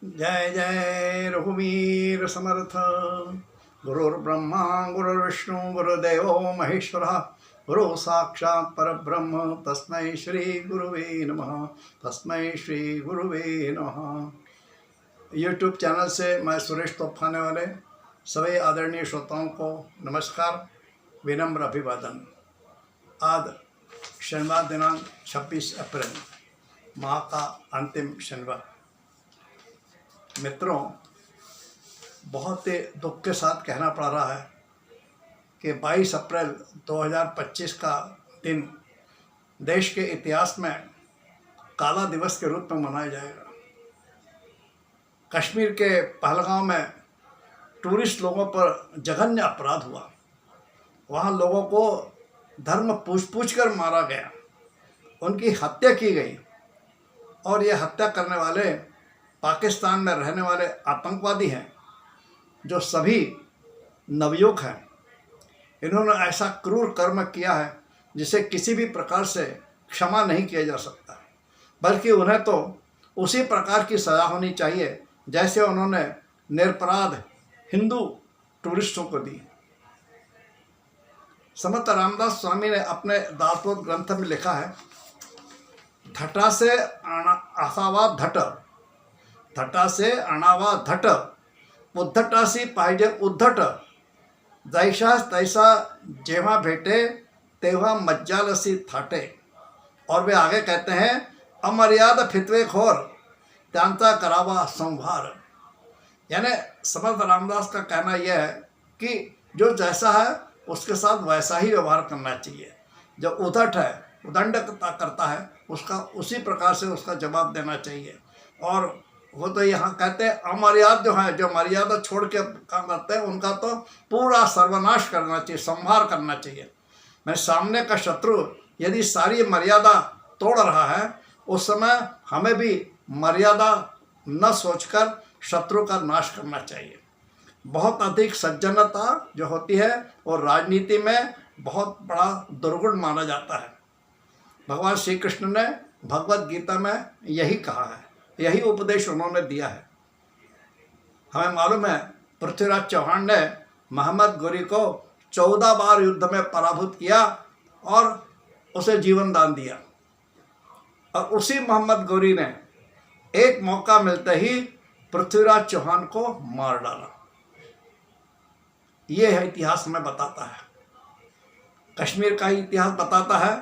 जय जय रघुवीर समर्थ। गुरुर्ब्रह्मा गुरुर्विष्णु गुरुदेवो महेश्वरः। गुरु साक्षात् परब्रह्म तस्मै श्री गुरुवे नमः। तस्मै श्री गुरुवे नमः। यूट्यूब चैनल से मैं सुरेश तोफाने वाले सभी आदरणीय श्रोताओं को नमस्कार, विनम्र अभिवादन। आज शनिवार दिनांक 26 अप्रैल, माह का अंतिम शनिवार। मित्रों, बहुत ही दुख के साथ कहना पड़ रहा है कि 22 अप्रैल 2025 का दिन देश के इतिहास में काला दिवस के रूप में मनाया जाएगा। कश्मीर के पहलगांव में टूरिस्ट लोगों पर जघन्य अपराध हुआ। वहाँ लोगों को धर्म पूछ कर मारा गया, उनकी हत्या की गई। और ये हत्या करने वाले पाकिस्तान में रहने वाले आतंकवादी हैं, जो सभी नवयुवक हैं। इन्होंने ऐसा क्रूर कर्म किया है जिसे किसी भी प्रकार से क्षमा नहीं किया जा सकता, बल्कि उन्हें तो उसी प्रकार की सज़ा होनी चाहिए जैसे उन्होंने निरपराध हिंदू टूरिस्टों को दी। समर्थ रामदास स्वामी ने अपने दासबोध ग्रंथ में लिखा है, धटा से आसावा धट, धटा से अणावा धट, उद्धटासी पाहिजे उद्धट, जैसा तैसा जेव्हा भेटे तेव्हा मज्जालसी थाटे। और वे आगे कहते हैं, अमर्याद फितवेखोर त्यांचा करावा संहार। यानी समर्थ रामदास का कहना यह है कि जो जैसा है उसके साथ वैसा ही व्यवहार करना चाहिए। जो उद्धट है, उदंड करता है, उसका उसी प्रकार से उसका जवाब देना चाहिए। और वो तो यहाँ कहते हैं अमर्याद जो है, जो मर्यादा छोड़ के काम करते हैं, उनका तो पूरा सर्वनाश करना चाहिए, संहार करना चाहिए। मैं सामने का शत्रु यदि सारी मर्यादा तोड़ रहा है, उस समय हमें भी मर्यादा न सोचकर शत्रु का नाश करना चाहिए। बहुत अधिक सज्जनता जो होती है वो राजनीति में बहुत बड़ा दुर्गुण माना जाता है। भगवान श्री कृष्ण ने भगवत गीता में यही कहा है, यही उपदेश उन्होंने दिया है। हमें मालूम है पृथ्वीराज चौहान ने मोहम्मद गोरी को 14 बार युद्ध में पराभूत किया और उसे जीवन दान दिया। और उसी मोहम्मद गोरी ने एक मौका मिलते ही पृथ्वीराज चौहान को मार डाला। यह इतिहास हमें बताता है, कश्मीर का ही इतिहास बताता है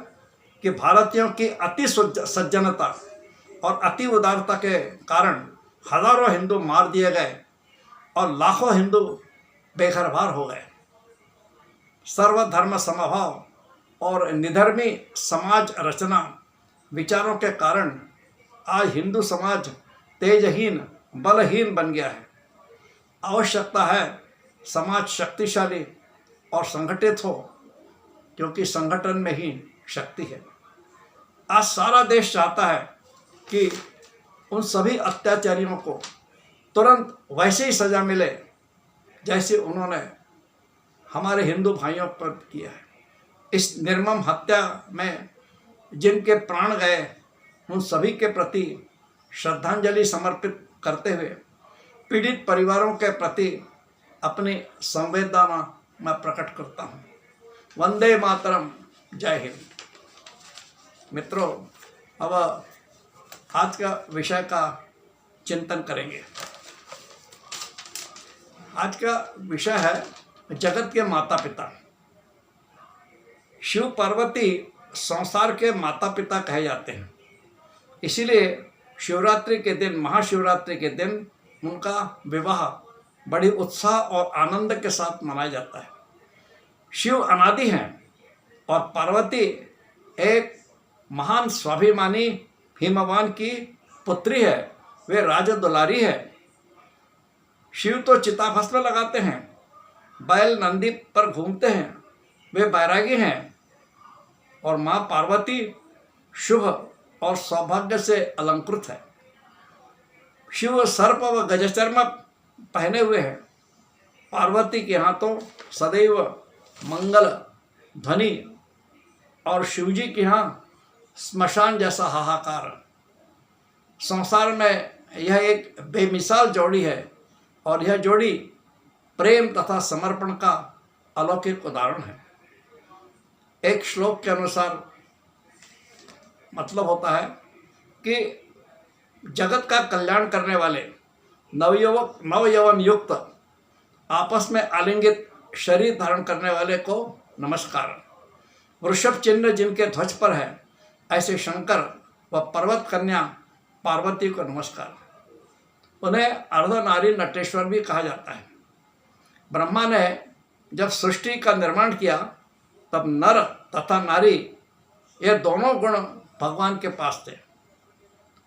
कि भारतीयों की अति सज्जनता और अति उदारता के कारण हजारों हिंदू मार दिए गए और लाखों हिंदू बेघरबार हो गए। सर्वधर्म समभाव और निधर्मी समाज रचना विचारों के कारण आज हिंदू समाज तेजहीन बलहीन बन गया है। आवश्यकता है समाज शक्तिशाली और संगठित हो, क्योंकि संगठन में ही शक्ति है। आज सारा देश चाहता है कि उन सभी अत्याचारियों को तुरंत वैसे ही सज़ा मिले जैसे उन्होंने हमारे हिंदू भाइयों पर किया है। इस निर्मम हत्या में जिनके प्राण गए, उन सभी के प्रति श्रद्धांजलि समर्पित करते हुए पीड़ित परिवारों के प्रति अपनी संवेदना मैं प्रकट करता हूँ। वंदे मातरम, जय हिंद। मित्रों, अब आज का विषय का चिंतन करेंगे। आज का विषय है जगत के माता पिता। शिव पार्वती संसार के माता पिता कहे जाते हैं, इसीलिए शिवरात्रि के दिन, महाशिवरात्रि के दिन उनका विवाह बड़ी उत्साह और आनंद के साथ मनाया जाता है। शिव अनादि हैं और पार्वती एक महान स्वाभिमानी हिमवान की पुत्री है, वे राजा दुलारी है। शिव तो चिताभस्म लगाते हैं, बैल नंदी पर घूमते हैं, वे बैरागी हैं। और माँ पार्वती शुभ और सौभाग्य से अलंकृत है। शिव सर्प व गजचर्म पहने हुए हैं। पार्वती के हाथों सदैव मंगल ध्वनि और शिवजी के यहाँ स्मशान जैसा हाहाकार। संसार में यह एक बेमिसाल जोड़ी है और यह जोड़ी प्रेम तथा समर्पण का अलौकिक उदाहरण है। एक श्लोक के अनुसार मतलब होता है कि जगत का कल्याण करने वाले नवयौवन युक्त आपस में आलिंगित शरीर धारण करने वाले को नमस्कार। वृषभ चिन्ह जिनके ध्वज पर है ऐसे शंकर व पर्वत कन्या पार्वती को नमस्कार। उन्हें अर्धनारी नटेश्वर भी कहा जाता है। ब्रह्मा ने जब सृष्टि का निर्माण किया तब नर तथा नारी ये दोनों गुण भगवान के पास थे,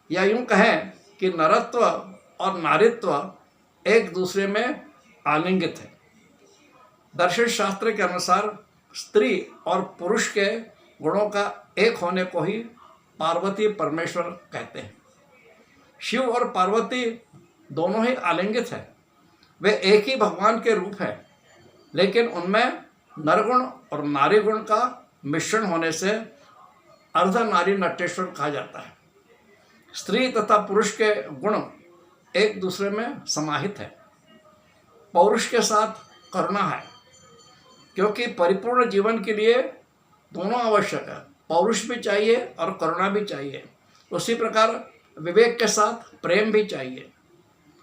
या यूं कहें कि नरत्व और नारीत्व एक दूसरे में आलिंगित है। दर्शन शास्त्र के अनुसार स्त्री और पुरुष के गुणों का एक होने को ही पार्वती परमेश्वर कहते हैं। शिव और पार्वती दोनों ही आलिंगित है, वे एक ही भगवान के रूप हैं, लेकिन उनमें नरगुण और नारी गुण का मिश्रण होने से अर्धनारी नटेश्वर कहा जाता है। स्त्री तथा पुरुष के गुण एक दूसरे में समाहित है। पौरुष के साथ करुणा है, क्योंकि परिपूर्ण जीवन के लिए दोनों आवश्यक है। पौरुष भी चाहिए और करुणा भी चाहिए। उसी प्रकार विवेक के साथ प्रेम भी चाहिए,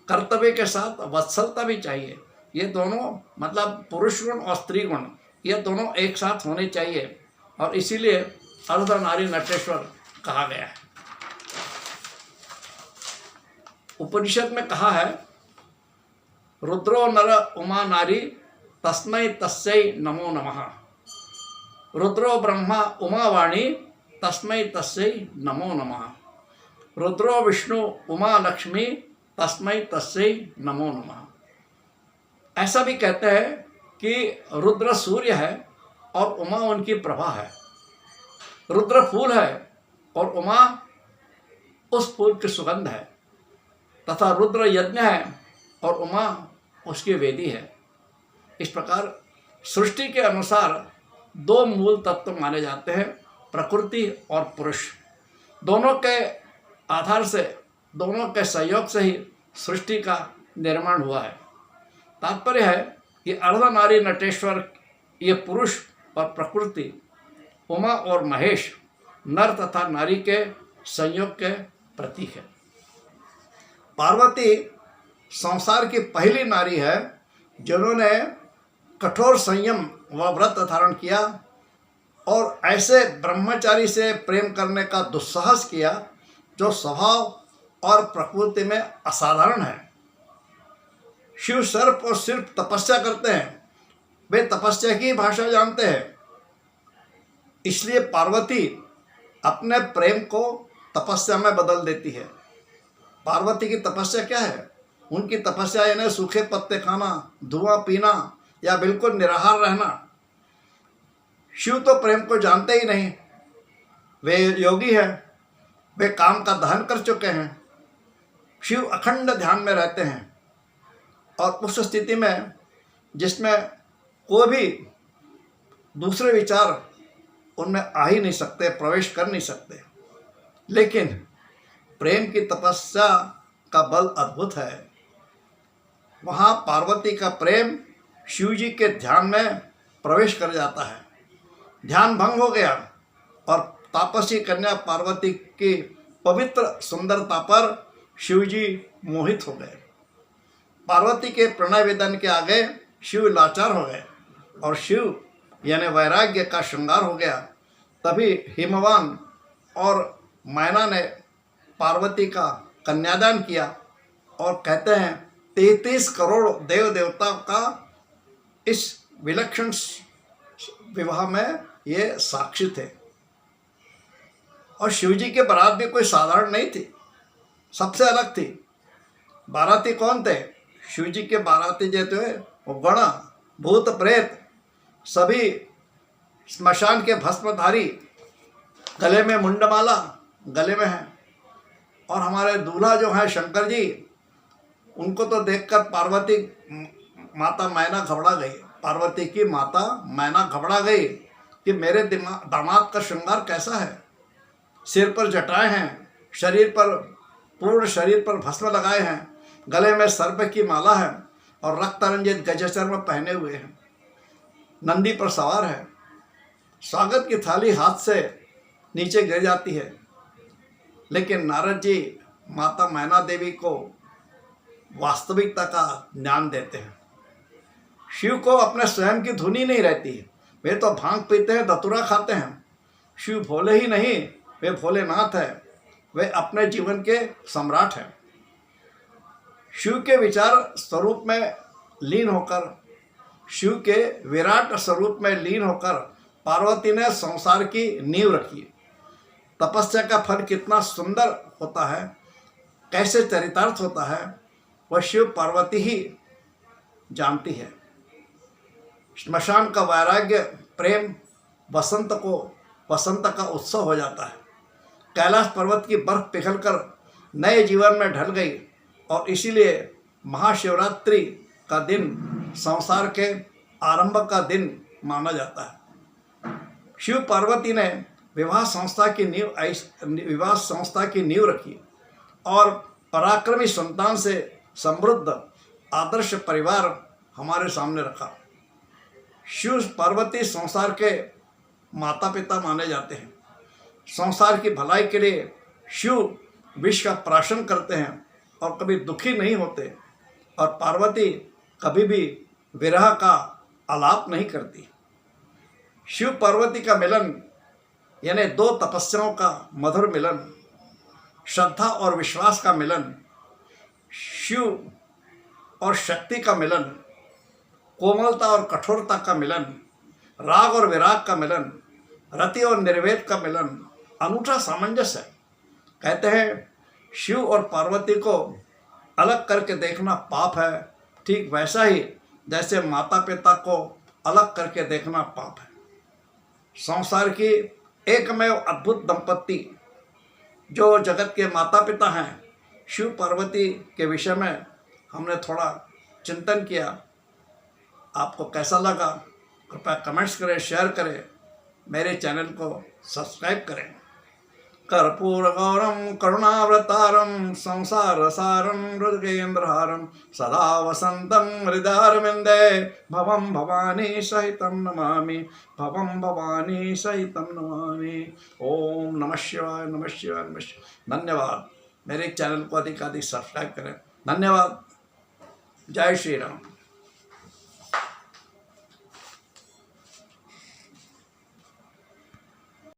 कर्तव्य के साथ वत्सलता भी चाहिए। ये दोनों मतलब पुरुष गुण और स्त्री गुण ये दोनों एक साथ होने चाहिए, और इसीलिए अर्धनारी नटेश्वर कहा गया है। उपनिषद में कहा है, रुद्रो नर उमा नारी तस्मै तस्यै नमो नमः। रुद्रो ब्रह्मा उमा वाणी तस्मै तस्यै नमो नमः। रुद्रो विष्णु उमा लक्ष्मी तस्मै तस्यै नमो नमः। ऐसा भी कहते हैं कि रुद्र सूर्य है और उमा उनकी प्रभा है। रुद्र फूल है और उमा उस फूल की सुगंध है, तथा रुद्र यज्ञ है और उमा उसकी वेदी है। इस प्रकार सृष्टि के अनुसार दो मूल तत्व माने जाते हैं, प्रकृति और पुरुष। दोनों के आधार से, दोनों के सहयोग से ही सृष्टि का निर्माण हुआ है। तात्पर्य है कि अर्धनारी नटेश्वर ये पुरुष और प्रकृति, उमा और महेश नर तथा नारी के संयोग के प्रतीक है। पार्वती संसार की पहली नारी है जिन्होंने कठोर संयम व व्रत धारण किया और ऐसे ब्रह्मचारी से प्रेम करने का दुस्साहस किया जो स्वभाव और प्रकृति में असाधारण है। शिव सर्प और सिर्फ तपस्या करते हैं, वे तपस्या की भाषा जानते हैं। इसलिए पार्वती अपने प्रेम को तपस्या में बदल देती है। पार्वती की तपस्या क्या है? उनकी तपस्या इन्हें सूखे पत्ते खाना, धुआं पीना या बिल्कुल निराहार रहना। शिव तो प्रेम को जानते ही नहीं, वे योगी हैं, वे काम का दहन कर चुके हैं। शिव अखंड ध्यान में रहते हैं और उस स्थिति में जिसमें कोई भी दूसरे विचार उनमें आ ही नहीं सकते, प्रवेश कर नहीं सकते। लेकिन प्रेम की तपस्या का बल अद्भुत है। वहाँ पार्वती का प्रेम शिव जी के ध्यान में प्रवेश कर जाता है। ध्यान भंग हो गया और तापसी कन्या पार्वती की पवित्र सुंदरता पर शिव जी मोहित हो गए। पार्वती के प्रणय वेदन के आगे शिव लाचार हो गए और शिव यानी वैराग्य का श्रृंगार हो गया। तभी हिमवान और मैना ने पार्वती का कन्यादान किया और कहते हैं 33 करोड़ देव देवता का इस विलक्षण विवाह में ये साक्षी थे। और शिवजी के बारात भी कोई साधारण नहीं थी, सबसे अलग थी। बाराती कौन थे? शिवजी के बाराती जो थे वो गण भूत प्रेत सभी स्मशान के भस्मधारी, गले में मुंडमाला गले में है। और हमारे दूल्हा जो है शंकर जी, उनको तो देखकर पार्वती माता मैना घबरा गई। पार्वती की माता मैना घबरा गई कि मेरे दामाद का श्रृंगार कैसा है। सिर पर जटाएं हैं, शरीर पर पूर्ण शरीर पर भस्म लगाए हैं, गले में सर्प की माला है और रक्त रंजित गजचर्म पहने हुए हैं, नंदी पर सवार है। स्वागत की थाली हाथ से नीचे गिर जाती है, लेकिन नारद जी माता मैना देवी को वास्तविकता का ज्ञान देते हैं। शिव को अपने स्वयं की धुन ही नहीं रहती है, वे तो भांग पीते हैं, धतूरा खाते हैं। शिव भोले ही नहीं, वे भोलेनाथ है, वे अपने जीवन के सम्राट हैं। शिव के विचार स्वरूप में लीन होकर, शिव के विराट स्वरूप में लीन होकर पार्वती ने संसार की नींव रखी। तपस्या का फल कितना सुंदर होता है, कैसे चरितार्थ होता है, वह शिव पार्वती ही जानती है। श्मशान का वैराग्य प्रेम वसंत का उत्सव हो जाता है। कैलाश पर्वत की बर्फ पिघलकर नए जीवन में ढल गई और इसीलिए महाशिवरात्रि का दिन संसार के आरंभ का दिन माना जाता है। शिव पार्वती ने विवाह संस्था की नींव रखी और पराक्रमी संतान से समृद्ध आदर्श परिवार हमारे सामने रखा। शिव पार्वती संसार के माता पिता माने जाते हैं। संसार की भलाई के लिए शिव विष का प्राशन करते हैं और कभी दुखी नहीं होते, और पार्वती कभी भी विरह का आलाप नहीं करती। शिव पार्वती का मिलन यानी दो तपस्याओं का मधुर मिलन, श्रद्धा और विश्वास का मिलन, शिव और शक्ति का मिलन, कोमलता और कठोरता का मिलन, राग और विराग का मिलन, रति और निर्वेद का मिलन, अनूठा सामंजस्य है। कहते हैं शिव और पार्वती को अलग करके देखना पाप है, ठीक वैसा ही जैसे माता पिता को अलग करके देखना पाप है। संसार की एकमेव अद्भुत दंपत्ति जो जगत के माता पिता हैं, शिव पार्वती के विषय में हमने थोड़ा चिंतन किया। आपको कैसा लगा कृपया कमेंट्स करें, शेयर करें, मेरे चैनल को सब्सक्राइब करें। कर्पूर गौरम करुणावतारम संसार सारम हृदयेन्द्रहारम सदा वसंतम हृदयारविंदे भवम भवानी सहितं नमामि, भवम भवानी सहितं नमामि। ओम नमः शिवाय, नमः शिवाय, नमः शिवाय। धन्यवाद। मेरे चैनल को अधिक सब्सक्राइब करें। धन्यवाद। जय श्री राम।